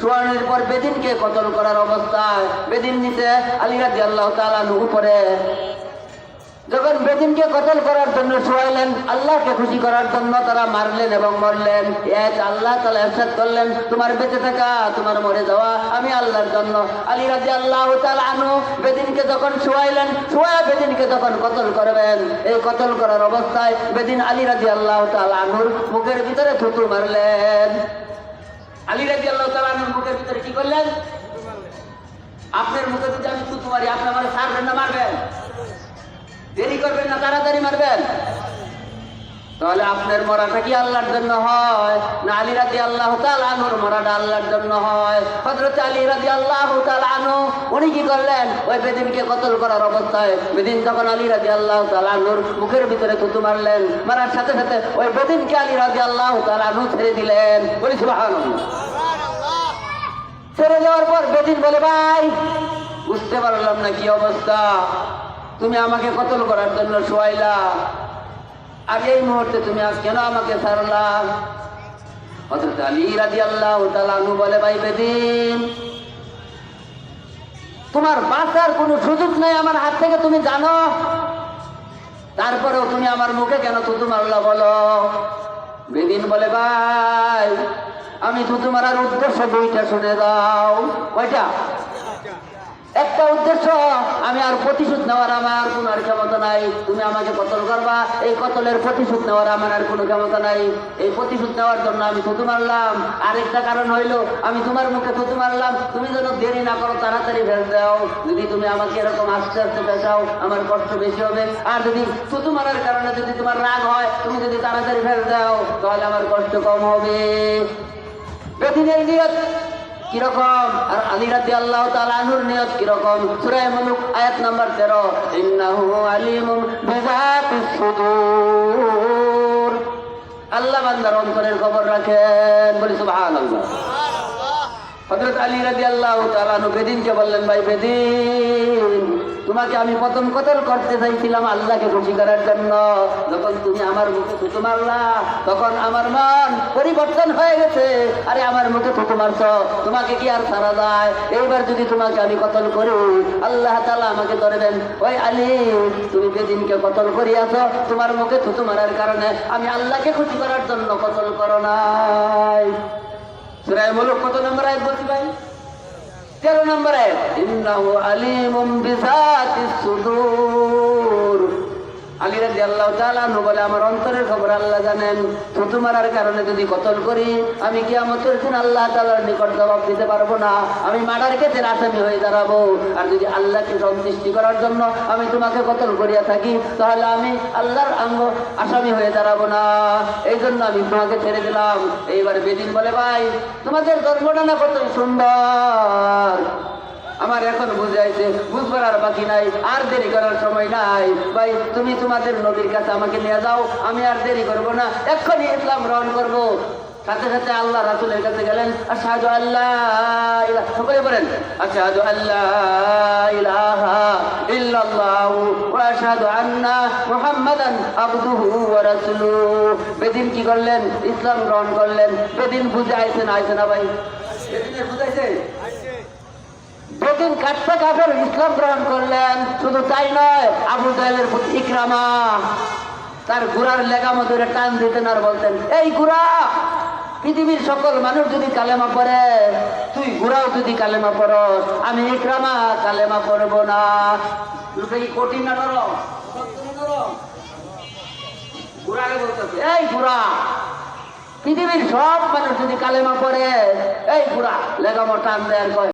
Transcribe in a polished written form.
শোয়ানোর পর বেদিনকে কতল করার অবস্থায় বেদিন নিচে আলী রাদিয়াল্লাহু তাআলা আনহু উপরে যখন বেদিনকে কতল করার জন্য শোয়াইলেন, আল্লাহকে খুশি করার জন্য তারা মারলেন এবং মরলেন। আল্লাহ তাআলা ইরশাদ করলেন, তোমার বেঁচে থাকা, তোমার মরে যাওয়া আমি আল্লাহর জন্য। আলী রাদিয়াল্লাহু তাআলা আনহু বেদিনকে যখন শোয়াইলেন, শোয়া বেদিনকে যখন কতল করবেন, এই কতল করার অবস্থায় বেদিন আলী রাদিয়াল্লাহু তাআলা আনহুর মুখের ভিতরে থুতু মারলেন। আলী রাদিয়াল্লাহু তাআলা আনহুর মুখের ভিতরে কি করলেন? আপনার মুখে যদি আমি থুতু মারি, আপনি আমার ছাড়বেন না মারবেন? দেরি করবেন না তাড়াতাড়ি মারবেন? তাহলে আপনার মরাটা কি আল্লাহর জন্য হয় না আলী রাদিয়াল্লাহু তাআলা আনহুর মরাটা আল্লাহর জন্য হয়? হযরত আলী রাদিয়াল্লাহু তাআলা আনহু উনি কি করলেন? ওই বেদিনকে কতল করার অবস্থায় বেদিন যখন আলী রাদিয়াল্লাহু তাআলা আনহুর মুখের ভিতরে থুতু মারলেন, মারার সাথে সাথে ওই বেদিনকে আলী রাদিয়াল্লাহু তাআলা আনহু ছেড়ে দিলেন। বলি সুবহানাল্লাহ। ছেড়ে যাওয়ার পর বেদিন বলে, ভাই বুঝতে পারলাম না কি অবস্থা, তুমি আমাকে কতল করার জন্য শোয়াইলা, আর এই মুহূর্তে তুমি আজ কেন আমাকে ছাড়লা? হযরত আলী রাদিয়াল্লাহু তাআলা আনহু বলে, ভাই বেদিন, তোমার বাঁচার কোনো সুযোগ নাই আমার হাত থেকে, তুমি জানো, তারপরেও তুমি আমার মুখে কেন থুতু মারলা বলো? বেদিন বলে, ভাই আমি থুতু মারার উদ্দেশ্য দুইটা, শুনে দাও। কয়টা? একটা উদ্দেশ্য, আমি আর প্রতিশোধ নেওয়ার আমার কোনো আর ক্ষমতা নাই। তুমি আমাকে কতল করবা, এই কতলের প্রতিশোধ নেওয়ার আমার আর কোনো ক্ষমতা নাই। এই প্রতিশোধ নেওয়ার জন্য আমি থুতু মারলাম। আরেকটা কারণ হইলো, আমি তোমার মুখে থুতু মারলাম, তুমি যেন দেরি না করো, তাড়াতাড়ি ফেল দাও। যদি তুমি আমাকে এরকম আস্তে আস্তে পেঁচাও, আমার কষ্ট বেশি হবে। আর যদি থুতু মারার কারণে যদি তোমার রাগ হয়, তুমি যদি তাড়াতাড়ি ফেল দাও, তাহলে আমার কষ্ট কম হবে। বেদিনের নিয়ত কিরকম আর আলী রাদিয়াল্লাহু তাআলা আনহুর নিয়ত কিরকম? সূরা মুলক আয়াত নাম্বার 13, ইন্নাহু আলিমুন বিযাতিস সুদূর। আল্লাহ বান্দার অন্তরের খবর রাখেন। বলি সুবহানাল্লাহ। হযরত আলী রাদিয়াল্লাহু তাআলা আনহু বেদিনকে বললেন, ভাই বেদিন, তোমাকে আমি প্রথম কতল করতে চাইছিলাম আল্লাহকে খুশি করার জন্য। যখন তুমি আমার মুখে থুতু মারলা, তখন আমার মন পরিবর্তন হয়ে গেছে। আরে আমার মুখে থুতু মারছ, তোমাকে কি আর ছাড়া যায়? এইবার যদি তোমাকে আমি কতল করি, আল্লাহ তাআলা আমাকে ধরবেন। ওই আলী, তুমি বেদিনকে কতল করিয়াছ, তোমার মুখে থুতু মারার কারণে, আমি আল্লাহকে খুশি করার জন্য কতল করো নাই। সূরা মুলক কত নম্বর আয়াত বলছি ভাই? 13 নম্বর আয়াত, ইন্নাহু আলিমুম বিযাতিস সুদূর। আলী রাদিয়াল্লাহু তাআলা আনহু বলে, আমার অন্তরের খবর আল্লাহ জানেন। থুতু মারার কারণে যদি কতল করি, আমি কিয়ামতের দিন আল্লাহ তাআলার নিকট জবাব দিতে পারবো না, আমি মার্ডার কেসের আসামি হয়ে দাঁড়াবো। আর যদি আল্লাহকে সন্তুষ্টি করার জন্য আমি তোমাকে কতল করিয়া থাকি, তাহলে আমি আল্লাহর আসামি হয়ে দাঁড়াবো না। এই জন্য আমি তোমাকে ছেড়ে দিলাম। এইবার বেদিন বলে, ভাই তোমাদের ধর্মটা না কত সুন্দর, আমার এখন বুঝাইছে, বুঝবার আর বাকি নাই, আর দেরি করার সময় নাই। ভাই তুমি তোমাদের নবীর কাছে আমাকে নিয়ে যাও, আমি আর দেরি করবো না, এক্ষুনি ইসলাম গ্রহণ করবো। সাথে সাথে আল্লাহ রাসূলের কাছে গেলেন। আশহাদু আল্লা ইলাহা, সকলে বলেন আশহাদু আল্লা ইলাহা ইল্লাল্লাহু ওয়া আশহাদু আন্না মুহাম্মাদান আবদুহু ওয়া রাসূলুহু। বেদিন কি করলেন? ইসলাম গ্রহণ করলেন। বেদিন বুঝাইছে না আইছে না ভাই? বেদিনে বুঝাইছে। বেদিন কাটতে কাফের ইসলাম গ্রহণ করলেন। শুধু তাই নয়, আবু জাহেলের পুত্র ইকরামা তার ঘোড়ার লেগামা ধরে টান দিতেন আর বলতেন, এই ঘোড়া, পৃথিবীর সকল মানুষ যদি কালেমা পড়ে, তুই ঘোড়াও যদি কালেমা পড়স, আমি ইকরামা কালেমা পড়ব না। কি কঠিন না নরম? ঘোড়াকে বলতেছে, এই ঘোড়া, পৃথিবীর সব মানুষ যদি কালেমা পড়ে, এই ঘোড়া লেগামা টান দেয় আর কয়